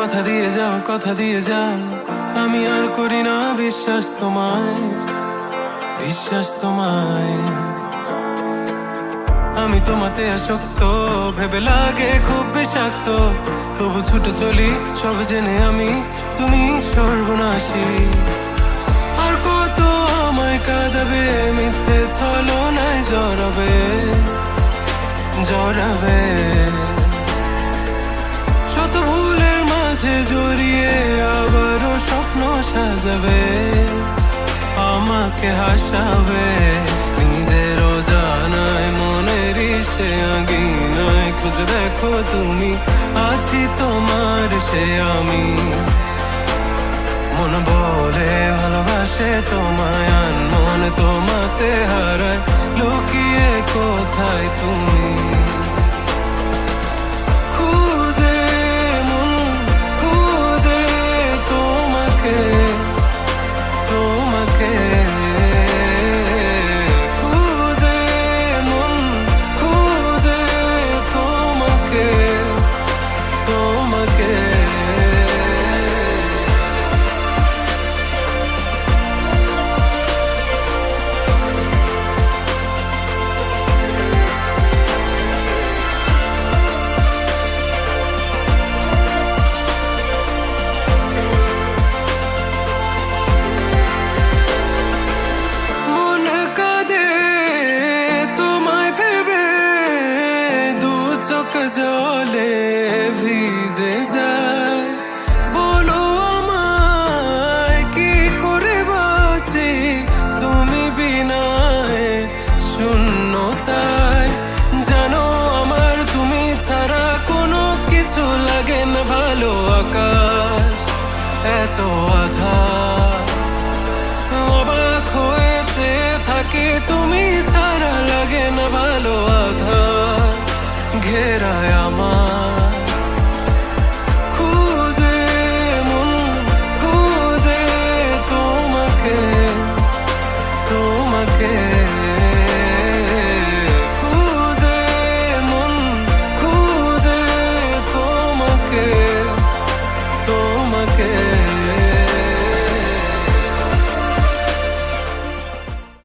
কথা দিয়ে যাও, আমি আর করি না বিশ্বাস তোমায়। আমি তোমাতে আসক্ত, ভেবে লাগে খুব বিষাক্ত, তবু ছুটে চলি সব জেনে আমি তুমি সর্বনাশী। আর কত আমায় কাঁদাবে, মিথ্যে ছলনায় জড়াবে। শত ভুলের মাঝে জড়িয়ে আবারও স্বপ্ন সাজাবে, আমাকে হাসাবে। নিজের অজানায় মনের সে আগিনায় খুঁজে দেখো তুমি, আছি তোমার সে আমি। মন বলে ভালোবাসে তোমায়, মন তোমাতে হারায়, লুকিয়ে কোথায় তুমি। জলে ভিজে যায়, বলো আমায় কি করে বাঁচি তুমি বিনায় শূন্যতায়। জানো আমার তুমি ছাড়া কোনো কিছু লাগে না ভালো, আকাশ